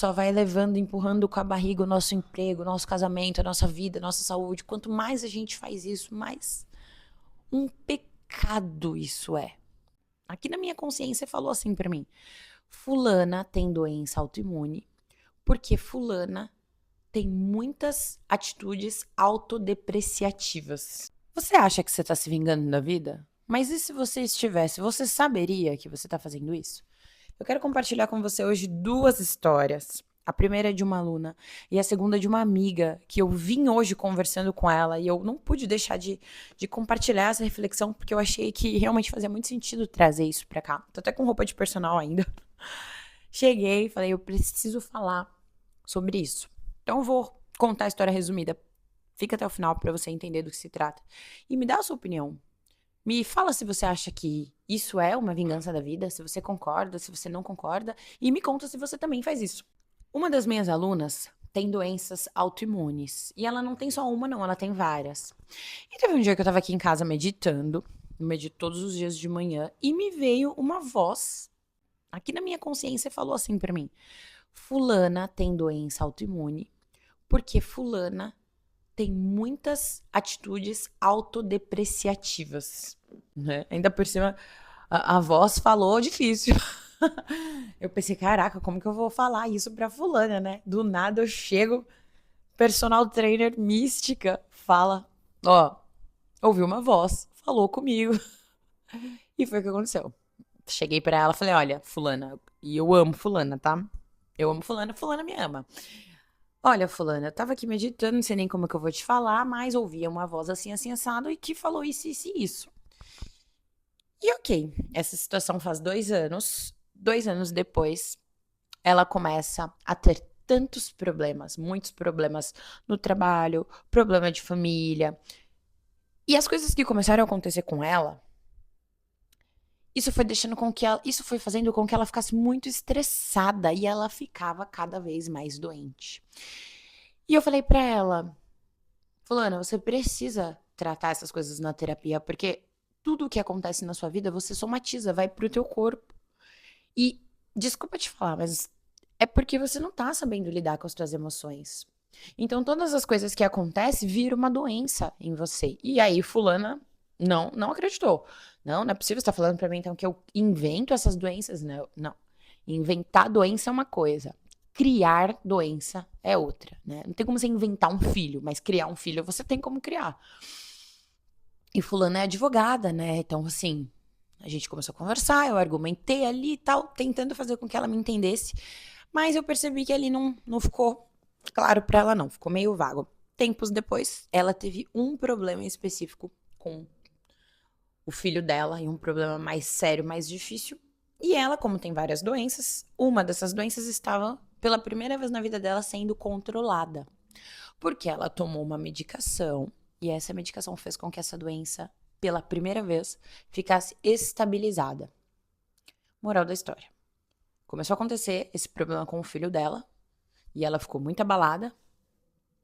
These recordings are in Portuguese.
só vai levando, empurrando com a barriga o nosso emprego, o nosso casamento, a nossa vida, a nossa saúde. Quanto mais a gente faz isso, mais um pecado isso é. Aqui na minha consciência falou assim pra mim: fulana tem doença autoimune porque fulana tem muitas atitudes autodepreciativas. Você acha que você tá se vingando da vida? Mas e se você estivesse, você saberia que você tá fazendo isso? Eu quero compartilhar com você hoje duas histórias. A primeira é de uma aluna e a segunda é de uma amiga que eu vim hoje conversando com ela e eu não pude deixar de compartilhar essa reflexão porque eu achei que realmente fazia muito sentido trazer isso pra cá. Tô até com roupa de personal ainda. Cheguei e falei, eu preciso falar sobre isso. Então eu vou contar a história resumida. Fica até o final pra você entender do que se trata. E me dá a sua opinião. Me fala se você acha que isso é uma vingança da vida, se você concorda, se você não concorda, e me conta se você também faz isso. Uma das minhas alunas tem doenças autoimunes, e ela não tem só uma não, ela tem várias. E teve um dia que eu tava aqui em casa meditando, eu medito todos os dias de manhã, e me veio uma voz, aqui na minha consciência falou assim pra mim: fulana tem doença autoimune, porque fulana tem muitas atitudes autodepreciativas, né? Ainda por cima, a voz falou difícil. Eu pensei, caraca, como que eu vou falar isso pra fulana, né? Do nada eu chego, personal trainer mística, fala, ó, ouvi uma voz, falou comigo. E foi o que aconteceu. Cheguei pra ela, falei, olha, fulana, e eu amo fulana, tá? Eu amo fulana, fulana me ama. Olha, fulana, eu tava aqui meditando, não sei nem como que eu vou te falar, mas ouvia uma voz assim, assim, assado, e que falou isso, isso e isso. E ok, essa situação faz 2 anos. 2 anos depois, ela começa a ter tantos problemas, muitos problemas no trabalho, problema de família. E as coisas que começaram a acontecer com ela, isso foi deixando com que ela, isso foi fazendo com que ela ficasse muito estressada e ela ficava cada vez mais doente. E eu falei pra ela, fulana, você precisa tratar essas coisas na terapia, porque tudo o que acontece na sua vida, você somatiza, vai pro teu corpo. E, desculpa te falar, mas é porque você não tá sabendo lidar com as suas emoções. Então, todas as coisas que acontecem viram uma doença em você. E aí, fulana não acreditou. Não, não é possível, você tá falando pra mim, então, que eu invento essas doenças? Não, não. Inventar doença é uma coisa. Criar doença é outra, né? Não tem como você inventar um filho, mas criar um filho você tem como criar. E fulana é advogada, né? Então, assim, a gente começou a conversar, eu argumentei ali e tal, tentando fazer com que ela me entendesse. Mas eu percebi que ali não ficou claro pra ela, não. Ficou meio vago. Tempos depois, ela teve um problema específico com o filho dela e um problema mais sério, mais difícil. E ela, como tem várias doenças, uma dessas doenças estava, pela primeira vez na vida dela, sendo controlada. Porque ela tomou uma medicação e essa medicação fez com que essa doença, pela primeira vez, ficasse estabilizada. Moral da história. Começou a acontecer esse problema com o filho dela e ela ficou muito abalada.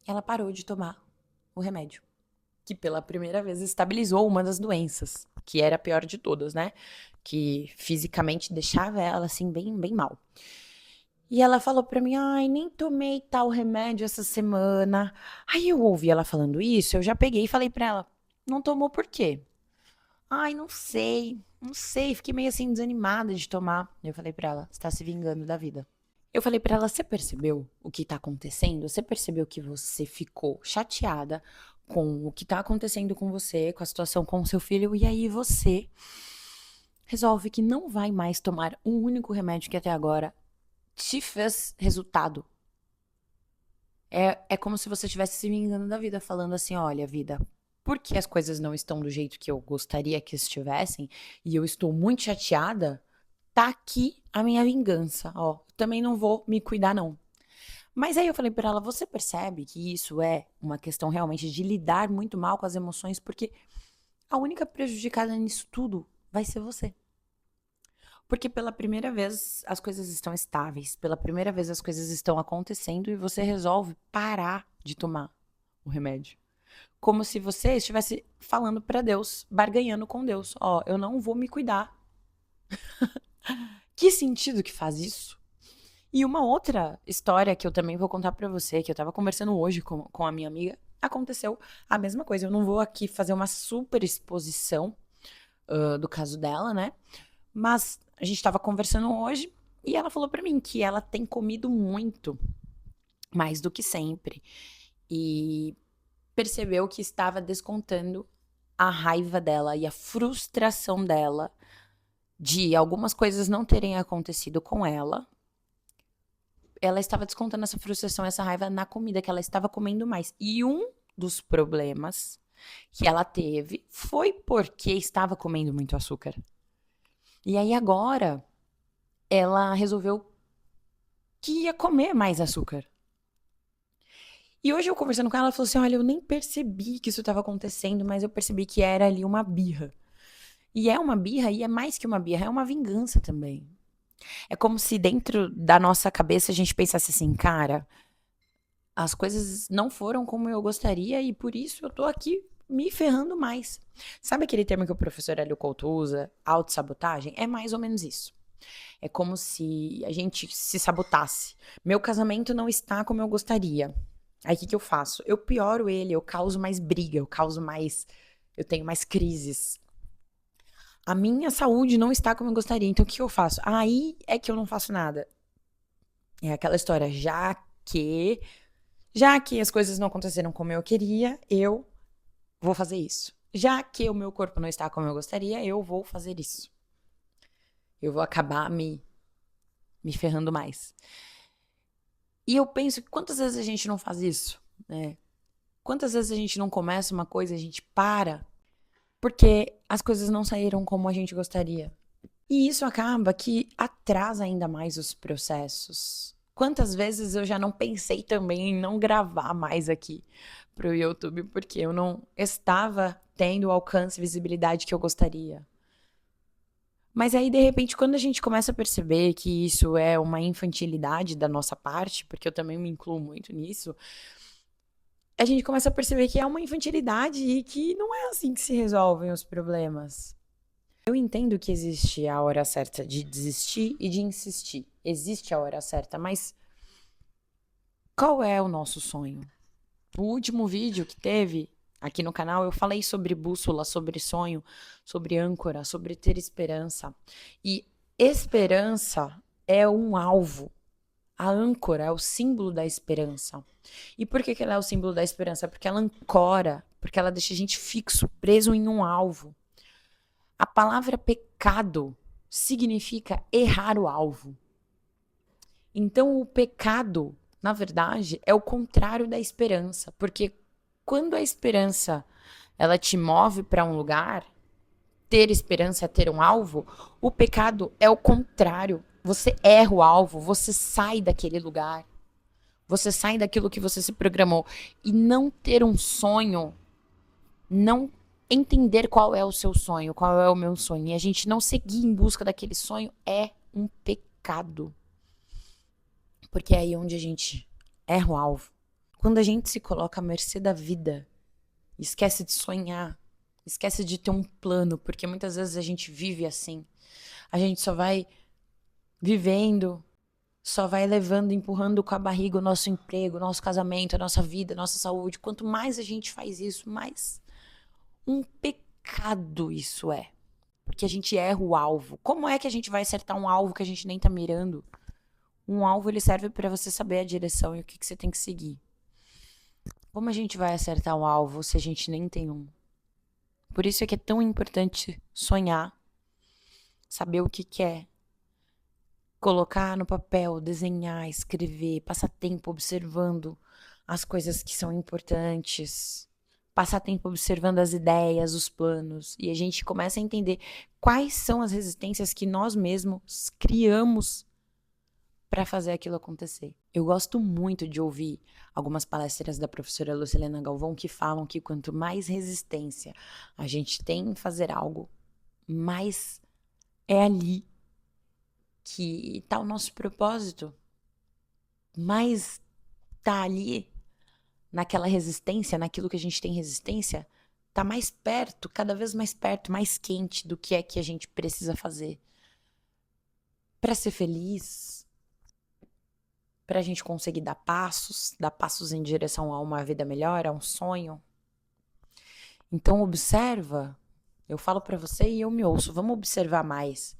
Ela parou de tomar o remédio, que pela primeira vez estabilizou uma das doenças, que era a pior de todas, né? Que fisicamente deixava ela assim bem, bem mal. E ela falou pra mim: ai, nem tomei tal remédio essa semana. Aí eu ouvi ela falando isso, eu já peguei e falei pra ela: não tomou por quê? Ai, não sei, fiquei meio assim desanimada de tomar. Eu falei pra ela: você tá se vingando da vida. Eu falei pra ela: você percebeu o que tá acontecendo? Você percebeu que você ficou chateada com o que tá acontecendo com você, com a situação com o seu filho, e aí você resolve que não vai mais tomar um único remédio que até agora te fez resultado. É como se você estivesse se vingando da vida, falando assim: olha, vida, porque as coisas não estão do jeito que eu gostaria que estivessem, e eu estou muito chateada, tá aqui a minha vingança, ó. Também não vou me cuidar, não. Mas aí eu falei pra ela: você percebe que isso é uma questão realmente de lidar muito mal com as emoções, porque a única prejudicada nisso tudo vai ser você. Porque pela primeira vez as coisas estão estáveis, pela primeira vez as coisas estão acontecendo e você resolve parar de tomar o remédio. Como se você estivesse falando pra Deus, barganhando com Deus: ó, eu não vou me cuidar. Que sentido que faz isso? E uma outra história que eu também vou contar pra você, que eu tava conversando hoje com a minha amiga, aconteceu a mesma coisa. Eu não vou aqui fazer uma super exposição do caso dela, né? Mas a gente tava conversando hoje e ela falou pra mim que ela tem comido muito, mais do que sempre. E percebeu que estava descontando a raiva dela e a frustração dela de algumas coisas não terem acontecido com ela. Ela estava descontando essa frustração, essa raiva na comida que ela estava comendo mais. E um dos problemas que ela teve foi porque estava comendo muito açúcar. E aí agora ela resolveu que ia comer mais açúcar. E hoje eu conversando com ela, ela falou assim: olha, eu nem percebi que isso estava acontecendo, mas eu percebi que era ali uma birra. E é uma birra, e é mais que uma birra, é uma vingança também. É como se dentro da nossa cabeça a gente pensasse assim, cara, as coisas não foram como eu gostaria e por isso eu tô aqui me ferrando mais. Sabe aquele termo que o professor Hélio Couto usa, autossabotagem? É mais ou menos isso. É como se a gente se sabotasse. Meu casamento não está como eu gostaria. Aí o que eu faço? Eu pioro ele, eu causo mais briga, eu causo mais. Eu tenho mais crises. A minha saúde não está como eu gostaria, então o que eu faço? Aí é que eu não faço nada. É aquela história, já que as coisas não aconteceram como eu queria, eu vou fazer isso. Já que o meu corpo não está como eu gostaria, eu vou fazer isso. Eu vou acabar me ferrando mais. E eu penso, quantas vezes a gente não faz isso? Né? Quantas vezes a gente não começa uma coisa, a gente para, porque as coisas não saíram como a gente gostaria. E isso acaba que atrasa ainda mais os processos. Quantas vezes eu já não pensei também em não gravar mais aqui pro YouTube, porque eu não estava tendo o alcance e visibilidade que eu gostaria. Mas aí, de repente, quando a gente começa a perceber que isso é uma infantilidade da nossa parte, porque eu também me incluo muito nisso, a gente começa a perceber que é uma infantilidade e que não é assim que se resolvem os problemas. Eu entendo que existe a hora certa de desistir e de insistir. Existe a hora certa, mas qual é o nosso sonho? No último vídeo que teve aqui no canal, eu falei sobre bússola, sobre sonho, sobre âncora, sobre ter esperança. E esperança é um alvo. A âncora é o símbolo da esperança. E por que ela é o símbolo da esperança? Porque ela ancora, porque ela deixa a gente fixo, preso em um alvo. A palavra pecado significa errar o alvo. Então, o pecado, na verdade, é o contrário da esperança, porque quando a esperança ela te move para um lugar, ter esperança é ter um alvo, o pecado é o contrário. Você erra o alvo, você sai daquele lugar, você sai daquilo que você se programou. E não ter um sonho, não entender qual é o seu sonho, qual é o meu sonho, e a gente não seguir em busca daquele sonho é um pecado. Porque é aí onde a gente erra o alvo. Quando a gente se coloca à mercê da vida, esquece de sonhar, esquece de ter um plano, porque muitas vezes a gente vive assim. A gente só vai vivendo, só vai levando, empurrando com a barriga o nosso emprego, o nosso casamento, a nossa vida, a nossa saúde. Quanto mais a gente faz isso, mais um pecado isso é. Porque a gente erra o alvo. Como é que a gente vai acertar um alvo que a gente nem tá mirando? Um alvo ele serve para você saber a direção e o que você tem que seguir. Como a gente vai acertar um alvo se a gente nem tem um? Por isso é que é tão importante sonhar, saber o que quer, colocar no papel, desenhar, escrever, passar tempo observando as coisas que são importantes, passar tempo observando as ideias, os planos, e a gente começa a entender quais são as resistências que nós mesmos criamos para fazer aquilo acontecer. Eu gosto muito de ouvir algumas palestras da professora Lucilena Galvão que falam que quanto mais resistência a gente tem em fazer algo, mais é ali que está o nosso propósito, mais tá ali naquela resistência, naquilo que a gente tem resistência, tá mais perto, cada vez mais perto, mais quente do que é que a gente precisa fazer para ser feliz, pra gente conseguir dar passos em direção a uma vida melhor, a um sonho. Então observa, eu falo pra você e eu me ouço, vamos observar mais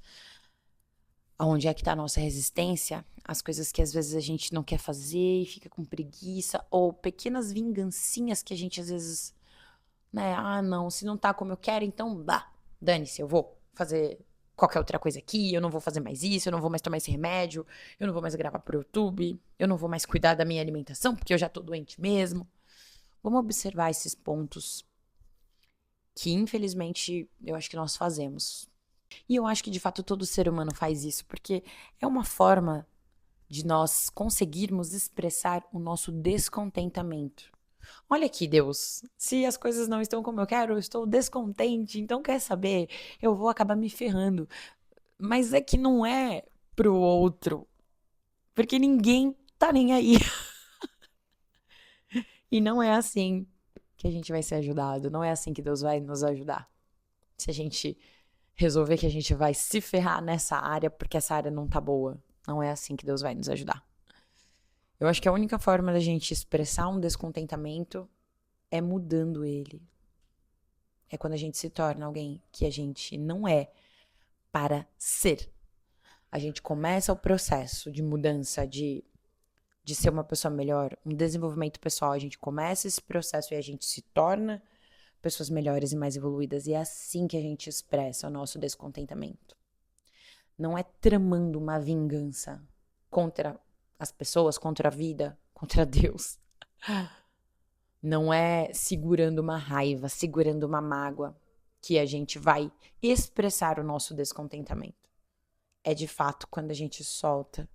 aonde é que tá a nossa resistência, as coisas que às vezes a gente não quer fazer e fica com preguiça, ou pequenas vingancinhas que a gente às vezes, né, não, se não tá como eu quero, então, dane-se, eu vou fazer qualquer outra coisa aqui, eu não vou fazer mais isso, eu não vou mais tomar esse remédio, eu não vou mais gravar pro YouTube, eu não vou mais cuidar da minha alimentação, porque eu já tô doente mesmo. Vamos observar esses pontos que, infelizmente, eu acho que nós fazemos. E eu acho que, de fato, todo ser humano faz isso, porque é uma forma de nós conseguirmos expressar o nosso descontentamento. Olha aqui, Deus, se as coisas não estão como eu quero, eu estou descontente, então quer saber? Eu vou acabar me ferrando. Mas é que não é pro outro, porque ninguém tá nem aí. E não é assim que a gente vai ser ajudado, não é assim que Deus vai nos ajudar. Se a gente resolver que a gente vai se ferrar nessa área porque essa área não tá boa, não é assim que Deus vai nos ajudar. Eu acho que a única forma da gente expressar um descontentamento é mudando ele. É quando a gente se torna alguém que a gente não é para ser. A gente começa o processo de mudança, de ser uma pessoa melhor, um desenvolvimento pessoal. A gente começa esse processo e a gente se torna pessoas melhores e mais evoluídas. E é assim que a gente expressa o nosso descontentamento. Não é tramando uma vingança contra as pessoas, contra a vida, contra Deus. Não é segurando uma raiva, segurando uma mágoa que a gente vai expressar o nosso descontentamento. É de fato quando a gente solta,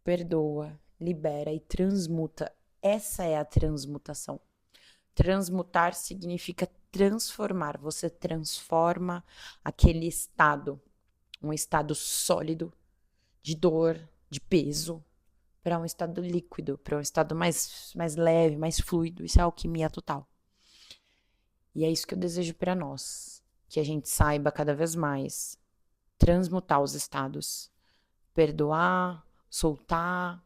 perdoa, libera e transmuta. Essa é a transmutação. Transmutar significa transformar. Você transforma aquele estado, um estado sólido, de dor, de peso, para um estado líquido, para um estado mais leve, mais fluido. Isso é alquimia total. E é isso que eu desejo para nós, que a gente saiba cada vez mais transmutar os estados, perdoar, soltar,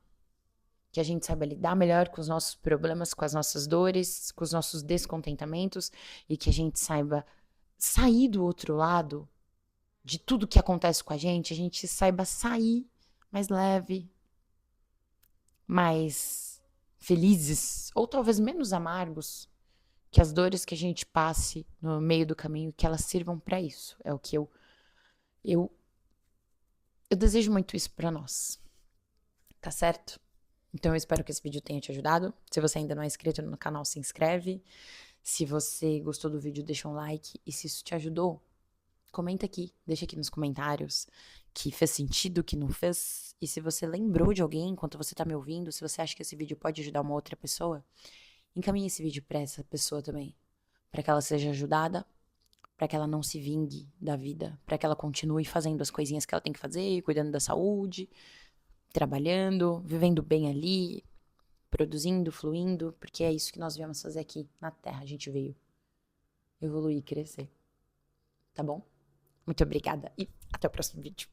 que a gente saiba lidar melhor com os nossos problemas, com as nossas dores, com os nossos descontentamentos e que a gente saiba sair do outro lado de tudo que acontece com a gente saiba sair mais leve, mais felizes ou talvez menos amargos, que as dores que a gente passe no meio do caminho, que elas sirvam para isso. É o que eu desejo muito isso para nós. Tá certo? Então eu espero que esse vídeo tenha te ajudado. Se você ainda não é inscrito no canal, se inscreve. Se você gostou do vídeo, deixa um like. E se isso te ajudou, comenta aqui, deixa aqui nos comentários que fez sentido, que não fez. E se você lembrou de alguém enquanto você tá me ouvindo, se você acha que esse vídeo pode ajudar uma outra pessoa, encaminhe esse vídeo pra essa pessoa também. Pra que ela seja ajudada, pra que ela não se vingue da vida, pra que ela continue fazendo as coisinhas que ela tem que fazer, cuidando da saúde, trabalhando, vivendo bem ali, produzindo, fluindo, porque é isso que nós viemos fazer aqui na Terra. A gente veio evoluir, crescer. Tá bom? Muito obrigada e até o próximo vídeo.